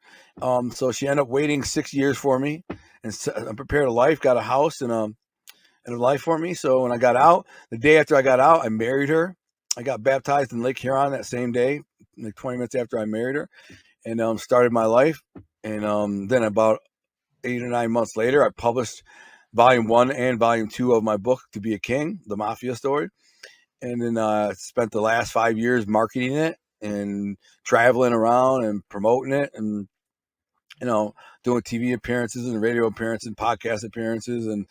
So she ended up waiting 6 years for me and prepared a life, got a house and a life for me. So when I got out, the day after I got out, I married her. I got baptized in Lake Huron that same day, like 20 minutes after I married her, and started my life. And then about 8 or 9 months later, I published volume 1 and volume 2 of my book, To Be a King, the Mafia story. And then spent the last 5 years marketing it and traveling around and promoting it and, doing TV appearances and radio appearances and podcast appearances and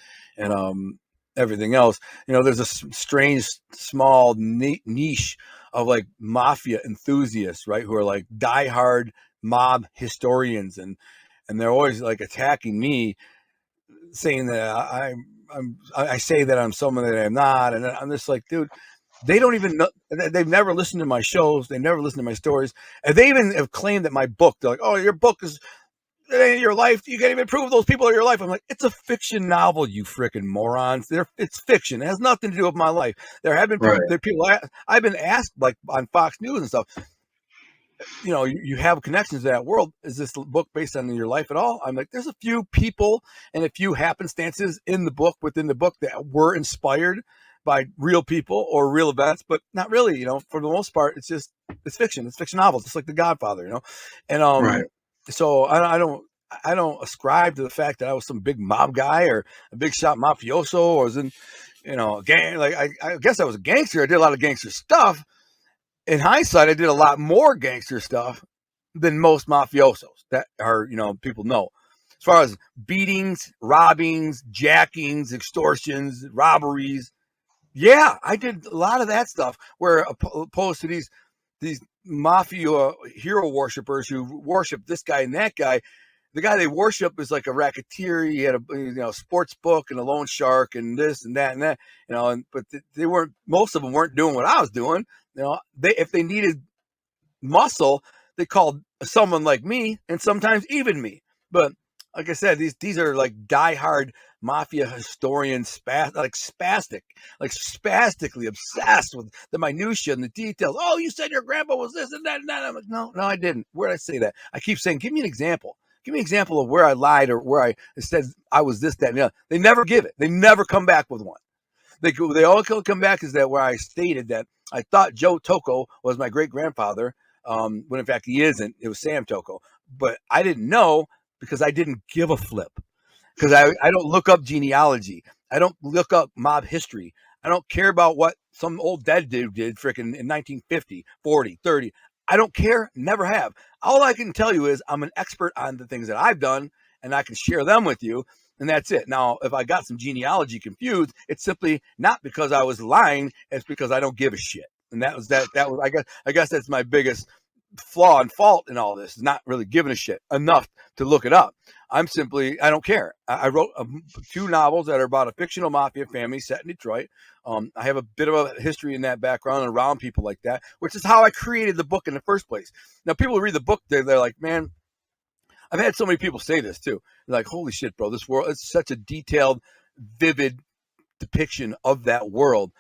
everything else. There's a strange, small niche of like mafia enthusiasts, right? Who are like diehard mob historians. And they're always like attacking me, saying that I say that I'm someone that I'm not. And I'm just like, dude, they don't even know. They've never listened to my shows. They never listened to my stories. And they even have claimed that my book, they're like, oh, your book is, it ain't your life. You can't even prove those people are your life. I'm like, it's a fiction novel, you freaking morons. It's fiction. It has nothing to do with my life. There have been people I've been asked, like on Fox News and stuff, you have connections to that world. Is this book based on your life at all? I'm like, there's a few people and a few happenstances within the book that were inspired by real people or real events, but not really, for the most part, it's fiction. It's fiction novels, just like The Godfather, and so I don't ascribe to the fact that I was some big mob guy or a big shot mafioso or was in, a gang. Like I guess I was a gangster. I did a lot of gangster stuff. In hindsight, I did a lot more gangster stuff than most mafiosos that are, people know. As far as beatings, robbings, jackings, extortions, robberies, yeah, I did a lot of that stuff. Where opposed to these mafia hero worshippers who worship this guy and that guy, the guy they worship is like a racketeer. He had a sports book and a loan shark and this and that and that, but they weren't. Most of them weren't doing what I was doing. If they needed muscle, they called someone like me, and sometimes even me. But like I said, these are like diehard mafia historians, spastically obsessed with the minutia and the details. Oh, you said your grandpa was this and that and that. I'm like, no, I didn't. Where did I say that? I keep saying, give me an example. Give me an example of where I lied or where I said I was this, that, and the other. They never give it. They never come back with one. They all come back is that where I stated that I thought Joe Tocco was my great grandfather, when in fact he isn't. It was Sam Tocco, but I didn't know because I didn't give a flip. Because I don't look up genealogy. I don't look up mob history. I don't care about what some old dead dude did freaking in 1950, 40, 30. I don't care. Never have. All I can tell you is I'm an expert on the things that I've done, and I can share them with you. And that's it. Now, if I got some genealogy confused, it's simply not because I was lying. It's because I don't give a shit. And that was I guess that's my biggest flaw and fault in all this, is not really giving a shit enough to look it up. I don't care. I wrote 2 novels that are about a fictional mafia family set in Detroit. I have a bit of a history in that background and around people like that, which is how I created the book in the first place. Now, people who read the book, they're like, man, I've had so many people say this too. They're like, holy shit, bro, this world, it's such a detailed, vivid depiction of that world.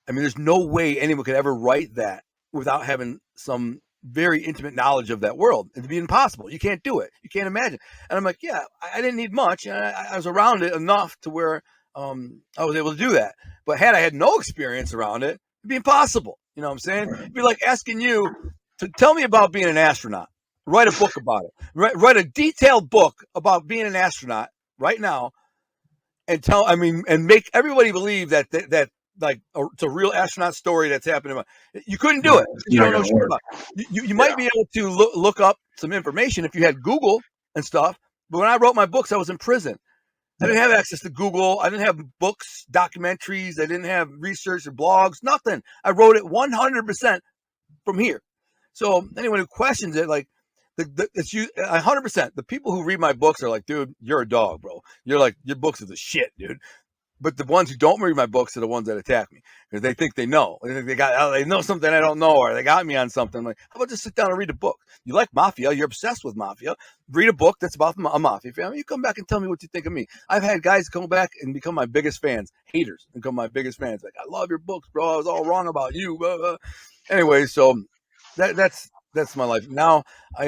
I mean, there's no way anyone could ever write that without having some very intimate knowledge of that world. It'd be impossible. You can't do it. You can't imagine. And I'm like, yeah, I didn't need much. And I was around it enough to where I was able to do that. But had I had no experience around it, it'd be impossible. You know what I'm saying? It'd be like asking you to tell me about being an astronaut. Write a book about it. Write a detailed book about being an astronaut, right now and make everybody believe that like it's a real astronaut story that's happening. You couldn't do it because you don't know shit about it. You might be able to look up some information if you had Google and stuff. But when I wrote my books, I was in prison. I didn't have access to Google. I didn't have books, documentaries. I didn't have research or blogs, nothing. I wrote it 100% from here. So anyone who questions it, like, it's you 100%. The people who read my books are like, dude, you're a dog, bro. You're like, your books are the shit, dude. But the ones who don't read my books are the ones that attack me because they think they know. They think they know something I don't know, or they got me on something. I'm like, how about just sit down and read a book? You like mafia? You're obsessed with mafia. Read a book that's about a mafia family. You come back and tell me what you think of me. I've had guys come back and become my biggest fans, haters, and become my biggest fans. Like, I love your books, bro. I was all wrong about you. Blah, blah. Anyway, so that's my life. Now I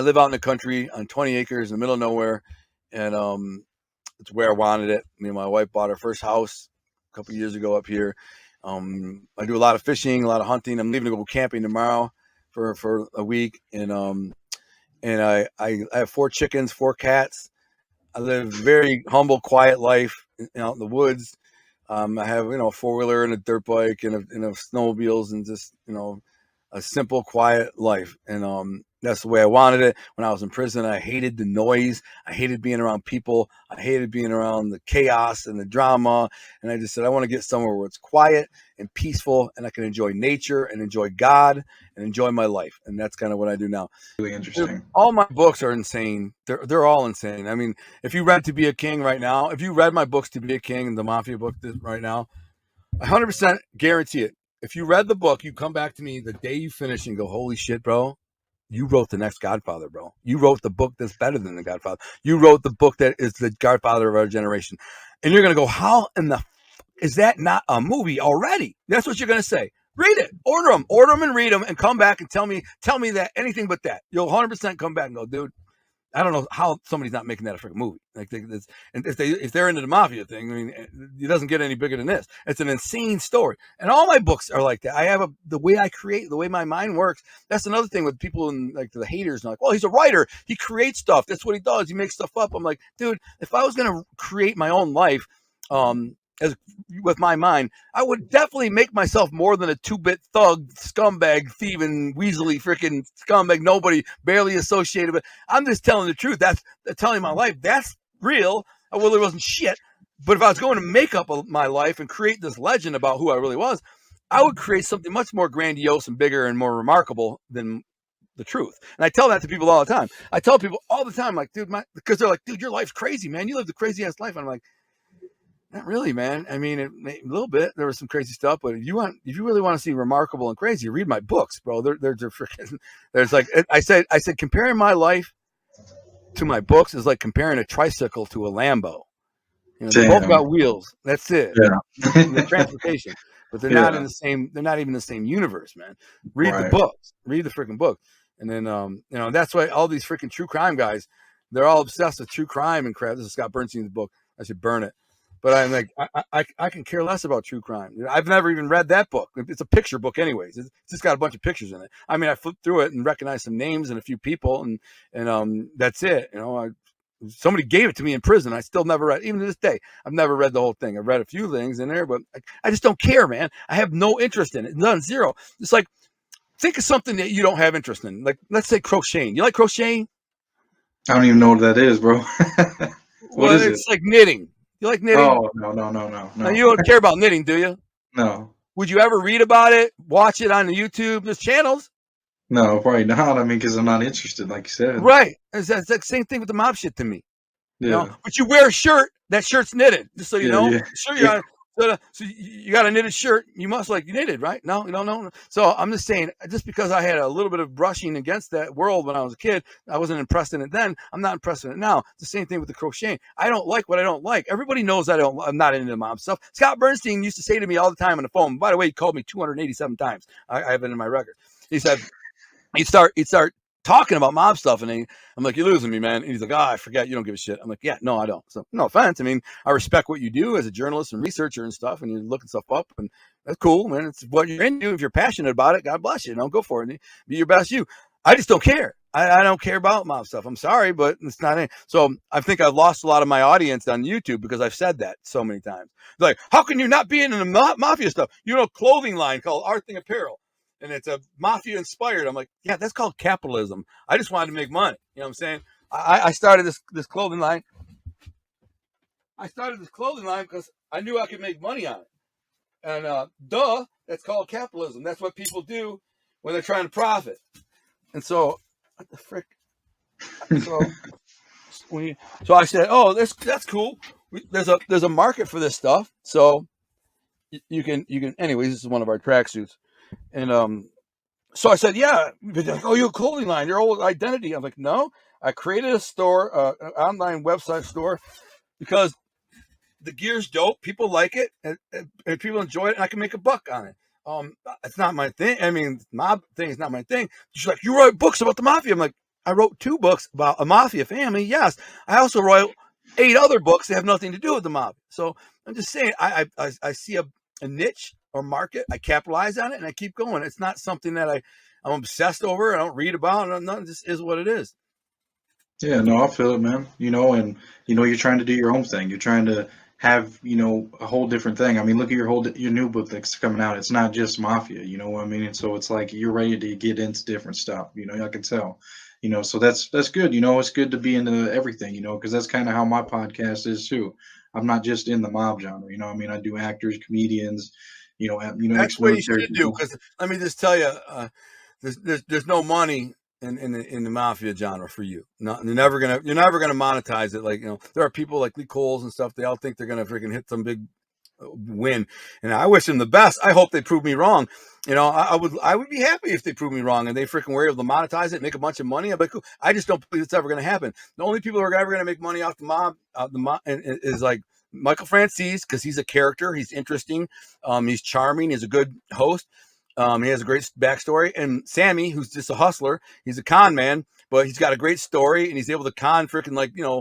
live out in the country on 20 acres in the middle of nowhere, and it's where I wanted it. Me and my wife bought our first house a couple of years ago up here. I do a lot of fishing, a lot of hunting. I'm leaving to go camping tomorrow for a week, and I have 4 chickens, 4 cats. I live a very humble, quiet life out in the woods. I have a 4-wheeler and a dirt bike and a snowmobiles and just a simple, quiet life. And that's the way I wanted it. When I was in prison, I hated the noise. I hated being around people. I hated being around the chaos and the drama. And I just said, I want to get somewhere where it's quiet and peaceful, and I can enjoy nature and enjoy God and enjoy my life. And that's kind of what I do now. Really interesting. Dude, all my books are insane. They're all insane. I mean, if you read To Be a King right now, if you read my books, To Be a King, the Mafia book right now, I 100% guarantee it. If you read the book, you come back to me the day you finish and go, holy shit, bro. You wrote the next Godfather, bro. You wrote the book that's better than the Godfather. You wrote the book that is the Godfather of our generation. And you're going to go, how in the is that not a movie already? That's what you're going to say. Read it. Order them and read them and come back and tell me that anything but that. You'll 100% come back and go, dude, I don't know how somebody's not making that a freaking movie. Like, and if they're into the mafia thing, I mean, it doesn't get any bigger than this. It's an insane story, and all my books are like that. I have the way I create, the way my mind works. That's another thing with people and like the haters. And like, well, he's a writer. He creates stuff. That's what he does. He makes stuff up. I'm like, dude, if I was gonna create my own life, with my mind, I would definitely make myself more than a 2-bit thug, scumbag, thieving, weaselly, freaking scumbag, nobody barely associated with. I'm just telling the truth. That's telling my life. That's real. I really wasn't shit. But if I was going to make up my life and create this legend about who I really was, I would create something much more grandiose and bigger and more remarkable than the truth. And I tell that to people all the time. I tell people all the time, like, dude, because they're like, dude, your life's crazy, man. You live the crazy ass life. And I'm like, not really, man. I mean, a little bit. There was some crazy stuff, but if you really want to see remarkable and crazy, read my books, bro. They're freaking. There's like I said, comparing my life to my books is like comparing a tricycle to a Lambo. They both got wheels. That's it. Yeah. The transportation, but they're not in the same. They're not even the same universe, man. Read the books. Read the freaking book, and then that's why all these freaking true crime guys, they're all obsessed with true crime and crap. This is Scott Bernstein's book. I should burn it. But I'm like, I can care less about true crime. I've never even read that book. It's a picture book anyways. It's just got a bunch of pictures in it. I mean, I flipped through it and recognized some names and a few people, and that's it. Somebody gave it to me in prison. I still never read, even to this day. I've never read the whole thing. I've read a few things in there, but I just don't care, man. I have no interest in it. None, zero. It's like, think of something that you don't have interest in. Like, let's say crocheting. You like crocheting? I don't even know what that is, bro. What is it? It's like knitting. You like knitting? Oh, no. You don't care about knitting, do you? No. Would you ever read about it, watch it on the YouTube? There's channels. No, probably not. I mean, because I'm not interested, like you said. Right. It's the same thing with the mob shit to me. Yeah. But you wear a shirt, that shirt's knitted, just so you know. Yeah. Sure, you got so you got a knitted shirt, you must like knitted, right? No. So I'm just saying, just because I had a little bit of brushing against that world when I was a kid, I wasn't impressed in it then. I'm not impressed in it now. It's the same thing with the crocheting. I don't like what I don't like. Everybody knows I'm not into the mob stuff. Scott Bernstein used to say to me all the time on the phone. By the way, he called me 287 times. I have it in my record. He said he'd start talking about mob stuff, and I'm like, you're losing me, man. And he's like, I forget, you don't give a shit. I'm like, yeah, no, I don't. So no offense. I mean, I respect what you do as a journalist and researcher and stuff, and you're looking stuff up, and that's cool, man. It's what you're into. If you're passionate about it, God bless you. Go for it. Be your best you. I just don't care. I don't care about mob stuff. I'm sorry, but it's not it. So I think I've lost a lot of my audience on YouTube because I've said that so many times. Like, how can you not be in the mafia stuff? You know, clothing line called Art Thing Apparel, and it's a mafia inspired. I'm like, yeah, that's called capitalism. I just wanted to make money. You know what I'm saying? I started this clothing line. I started this clothing line because I knew I could make money on it. And that's called capitalism. That's what people do when they're trying to profit. And so, what the frick? So I said, oh, that's cool. There's a market for this stuff. So you can. Anyways, this is one of our tracksuits, and so I said, yeah. Like, oh, you're a clothing line. Your old identity. I'm like, no. I created a store, an online website store, because the gear's dope. People like it, and people enjoy it, and I can make a buck on it. It's not my thing. I mean, mob thing is not my thing. She's like, you write books about the mafia. I'm like, I wrote 2 books about a mafia family. Yes, I also wrote 8 other books that have nothing to do with the mafia. So I'm just saying, I see a niche or market. I capitalize on it, and I keep going. It's not something that I'm obsessed over. I don't read about. Nothing. Just is what it is. Yeah, no, I feel it, man. And you're trying to do your own thing. You're trying to have, a whole different thing. I mean, look at your new book that's coming out. It's not just mafia, you know what I mean? And so it's like you're ready to get into different stuff, I can tell. So that's good. It's good to be into everything, because that's kind of how my podcast is too. I'm not just in the mob genre, I mean, I do actors, comedians, That's what you should do. people. Because let me just tell you, there's no money in the mafia genre for you. No, you're never gonna monetize it. Like, there are people like Lee Coles and stuff. They all think they're gonna freaking hit some big win, and I wish them the best. I hope they prove me wrong. I would be happy if they prove me wrong and they freaking were able to monetize it, make a bunch of money. I'm like, cool. I just don't believe it's ever going to happen. The only people who are ever going to make money off the mob, is like Michael Francis, because he's a character. He's interesting. He's charming. He's a good host. He has a great backstory. And Sammy, who's just a hustler, he's a con man, but he's got a great story, and he's able to con freaking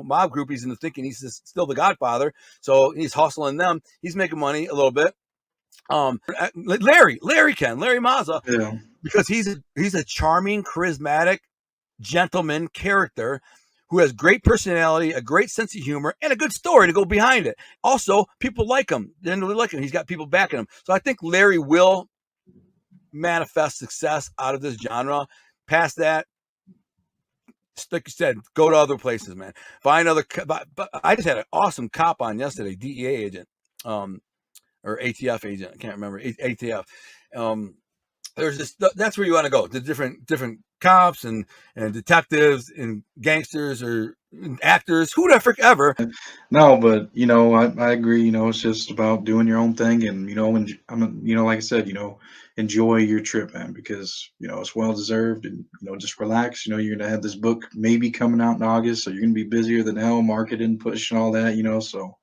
mob groupies into thinking he's still the Godfather. So he's hustling them. He's making money a little bit. Larry Mazza, Yeah. because he's a charming, charismatic, gentleman character who has great personality, a great sense of humor, and a good story to go behind it. Also, people like him. They like him. He's got people backing him. So I think Larry will manifest success out of this genre. Past that, like you said, go to other places, man. Find other. But I just had an awesome cop on yesterday, DEA agent, or ATF agent. I can't remember. ATF. There's just, that's where you want to go. The different cops and detectives and gangsters or actors, who the frick ever. No, but I agree. It's just about doing your own thing, and like I said, enjoy your trip, man, because it's well deserved, and just relax. You're gonna have this book maybe coming out in August, so you're gonna be busier than hell, marketing, pushing all that. So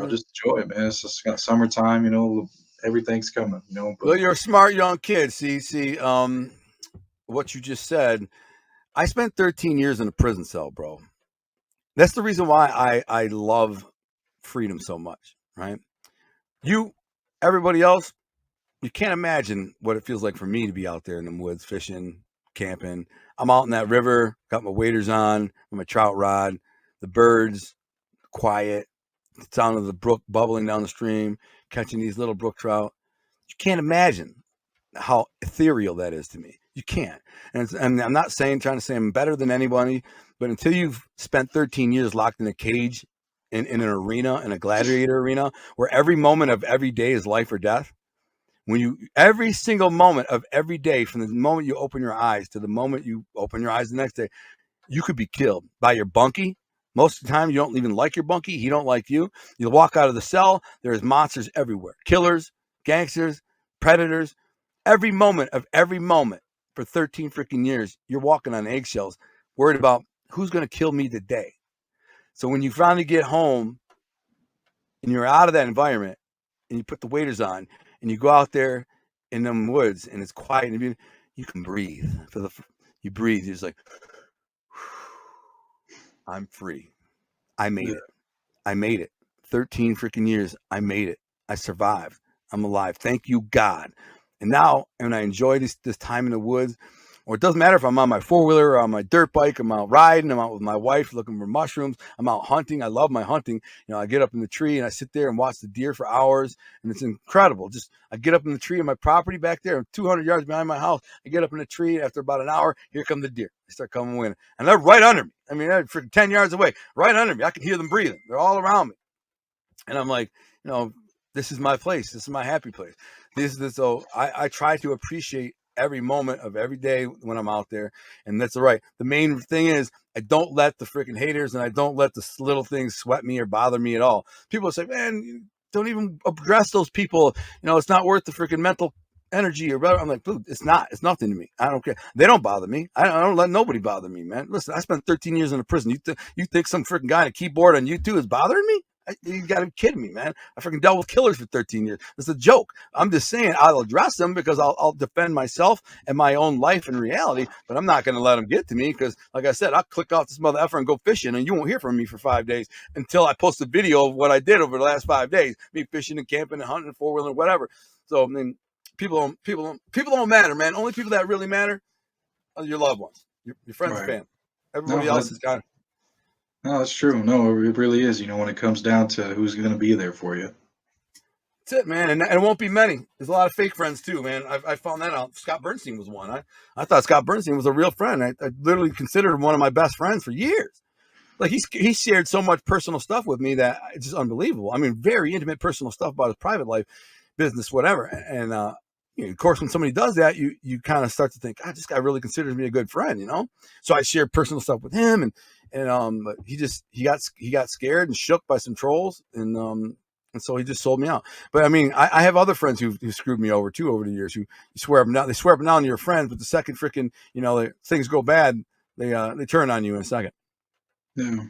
just enjoy it, man. It's just got summertime. Everything's coming. But, well, you're a smart young kid. See, what you just said. I spent 13 years in a prison cell, bro. That's the reason why I love freedom so much, right? Everybody else, you can't imagine what it feels like for me to be out there in the woods, fishing, camping. I'm out in that river, got my waders on, my trout rod, the birds, quiet, the sound of the brook bubbling down the stream, catching these little brook trout. You can't imagine how ethereal that is to me. You can't. And I'm not trying to say I'm better than anybody, but until you've spent 13 years locked in a cage in an arena, in a gladiator arena, where every moment of every day is life or death, every single moment of every day, from the moment you open your eyes to the moment you open your eyes the next day, you could be killed by your bunkie. Most of the time, you don't even like your bunkie. He don't like you. You'll walk out of the cell. There's monsters everywhere. Killers, gangsters, predators. Every moment for 13 freaking years, you're walking on eggshells, worried about who's going to kill me today. So when you finally get home and you're out of that environment and you put the waders on and you go out there in them woods and it's quiet and you can breathe. You breathe. You're just like, I'm free. I made it. I made it. 13 freaking years. I made it. I survived. I'm alive. Thank you, God. And now, and I enjoy this time in the woods or it doesn't matter if I'm on my 4-wheeler or on my dirt bike, I'm out riding, I'm out with my wife looking for mushrooms, I'm out hunting. I love my hunting. I get up in the tree and I sit there and watch the deer for hours, and it's incredible. Just I get up in the tree on my property back there, 200 yards behind my house. I get up in the tree, after about an hour, here come the deer. They start coming in, and they're right under me. I mean, they're freaking 10 yards away, right under me. I can hear them breathing. They're all around me. And I'm like, this is my place. This is my happy place. So I try to appreciate every moment of every day when I'm out there. And that's all right. The main thing is I don't let the freaking haters and I don't let the little things sweat me or bother me at all. People say, man, don't even address those people. It's not worth the freaking mental energy or whatever. I'm like, dude, it's nothing to me. I don't care. They don't bother me. I don't let nobody bother me, man. Listen, I spent 13 years in a prison. You think some freaking guy on a keyboard on YouTube is bothering me? You got to be kidding me, man. I freaking dealt with killers for 13 years. It's a joke. I'm just saying I'll address them because I'll defend myself and my own life and reality, but I'm not going to let them get to me because, like I said, I'll click off this mother effer and go fishing, and you won't hear from me for 5 days until I post a video of what I did over the last 5 days, me fishing and camping and hunting and 4-wheeling, whatever. So, I mean, people don't matter, man. Only people that really matter are your loved ones, your friends and family. Everybody else is kind of. No, that's true. No, it really is. When it comes down to who's going to be there for you. That's it, man. And it won't be many. There's a lot of fake friends too, man. I found that out. Scott Bernstein was one. I thought Scott Bernstein was a real friend. I literally considered him one of my best friends for years. Like he shared so much personal stuff with me that it's just unbelievable. I mean, very intimate personal stuff about his private life, business, whatever. And of course, when somebody does that, you kind of start to think, this guy really considers me a good friend, So I shared personal stuff with him, and but he got scared and shook by some trolls, and so he just sold me out. But I mean, I have other friends who screwed me over too over the years. Who swear up now, they swear up now to your friends, but the second freaking things go bad, they turn on you in a second. Yeah,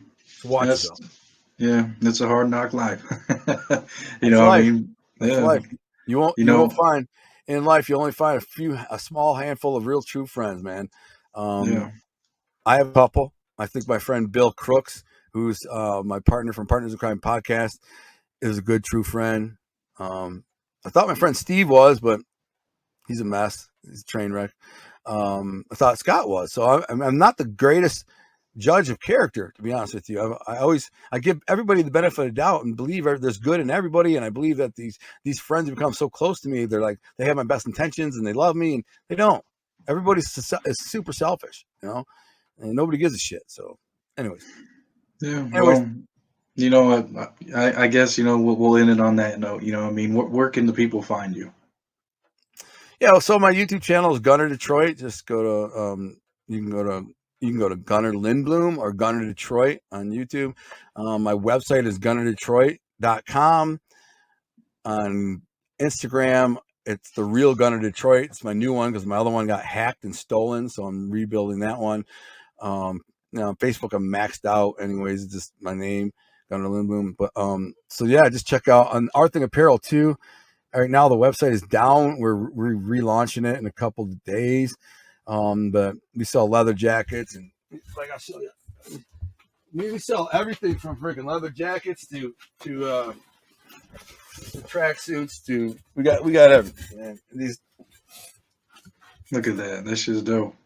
so watch yourself. Yeah, it's a hard knock life. I mean, that's life. You won't find in life. You only find a small handful of real true friends, man. I have a couple. I think my friend Bill Crooks, who's my partner from Partners in Crime podcast, is a good true friend. I thought my friend Steve was, but he's a mess. He's a train wreck. I thought Scott was. So I'm not the greatest judge of character, to be honest with you. I give everybody the benefit of the doubt and believe there's good in everybody, and I believe that these friends have become so close to me. They're like, they have my best intentions and they love me, and they don't. Everybody is super selfish, and nobody gives a shit. So anyways. Well, I guess we'll end it on that note. I mean, where can the people find you? Yeah, so my YouTube channel is Gunner Detroit. Just go to you can go to Gunner Lindbloom or Gunner Detroit on YouTube. My website is gunnerdetroit.com. On Instagram, it's The Real Gunner Detroit. It's my new one because my other one got hacked and stolen, so I'm rebuilding that one. Facebook, I'm maxed out. Anyways, it's just my name, Gunner Lindbloom. But so yeah, just check out on Art Thing Apparel too. Right now the website is down. We're relaunching it in a couple of days. But we sell leather jackets, and like I'll show you, we sell everything from freaking leather jackets to tracksuits to we got everything, man. These, look at that. That shit's dope.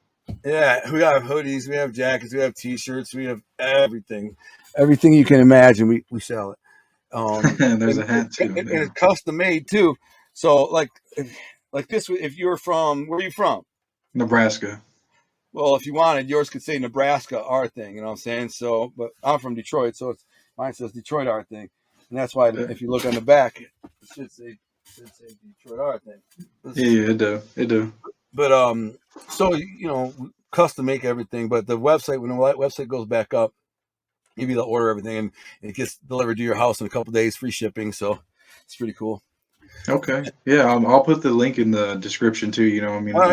Yeah, we got hoodies, we have jackets, we have t-shirts, we have everything you can imagine. We sell it. There's a hat too, and it's custom made too. So like this, if you're from, where are you from? Nebraska. Well, if you wanted, yours could say Nebraska Art Thing. You know what I'm saying? So, but I'm from Detroit, so mine says Detroit Art Thing, and that's why if you look on the back, it should say Detroit Art Thing. Yeah, it do. But so custom make everything. But the website, when the website goes back up, maybe they'll order everything and it gets delivered to your house in a couple of days, free shipping. So it's pretty cool. Okay. Yeah, I'll put the link in the description too, the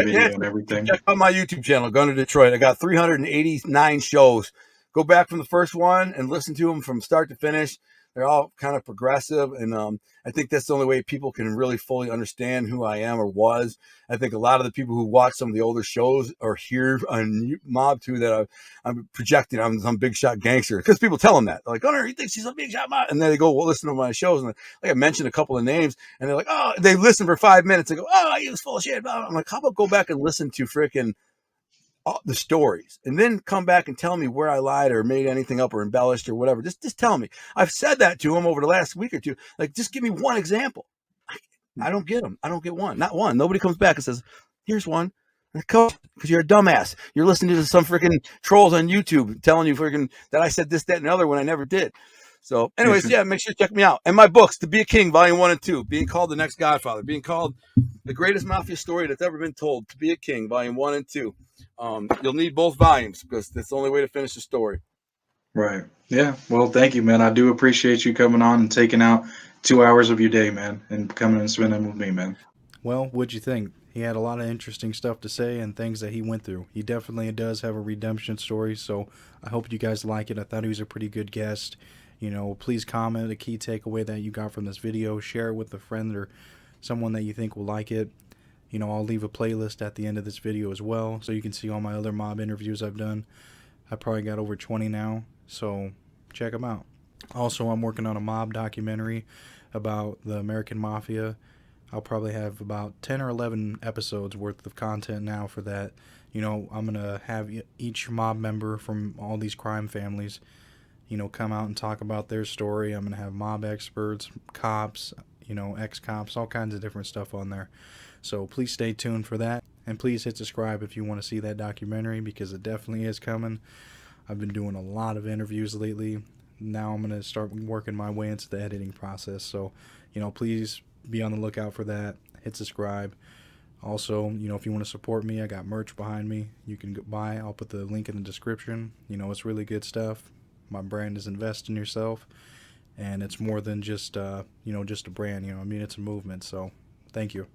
video and everything. Check out my YouTube channel, Gunner Detroit. I got 389 shows. Go back from the first one and listen to them from start to finish. They're all kind of progressive, and I think that's the only way people can really fully understand who I am or was. I think a lot of the people who watch some of the older shows or hear on Mob 2 that I'm projecting I'm some big shot gangster, because people tell them that. They're like, Gunner, he thinks he's a big shot mob. And then they go, well, listen to my shows, and like I mentioned a couple of names, and they're like, oh, they listen for 5 minutes and go, oh, he was full of shit. I'm like, how about go back and listen to freaking the stories, and then come back and tell me where I lied or made anything up or embellished or whatever. Just tell me. I've said that to him over the last week or two. Like, just give me one example. I don't get them. I don't get one. Not one. Nobody comes back and says, here's one. Because you're a dumbass. You're listening to some freaking trolls on YouTube telling you freaking that I said this, that, and the other when I never did. So, anyways, yeah, make sure you check me out. And my books, To Be a King, Volume 1 and 2, being called the next Godfather, being called the greatest mafia story that's ever been told, To Be a King, Volume 1 and 2. You'll need both volumes because that's the only way to finish the story. Right. Yeah. Well, thank you, man. I do appreciate you coming on and taking out 2 hours of your day, man, and coming and spending with me, man. Well, what'd you think? He had a lot of interesting stuff to say and things that he went through. He definitely does have a redemption story, so I hope you guys like it. I thought he was a pretty good guest. You know, please comment a key takeaway that you got from this video. Share it with a friend or someone that you think will like it. You know, I'll leave a playlist at the end of this video as well, so you can see all my other mob interviews I've done. I probably got over 20 now, so check them out. Also, I'm working on a mob documentary about the American Mafia. I'll probably have about 10 or 11 episodes worth of content now for that. You know, I'm going to have each mob member from all these crime families, you know, come out and talk about their story. I'm going to have mob experts, cops, you know, ex-cops, all kinds of different stuff on there. So please stay tuned for that. And please hit subscribe if you want to see that documentary, because it definitely is coming. I've been doing a lot of interviews lately. Now I'm going to start working my way into the editing process. So, you know, please be on the lookout for that. Hit subscribe. Also, you know, if you want to support me, I got merch behind me. You can buy. I'll put the link in the description. You know, it's really good stuff. My brand is Invest in Yourself. And it's more than just, you know, just a brand. You know, I mean, it's a movement. So thank you.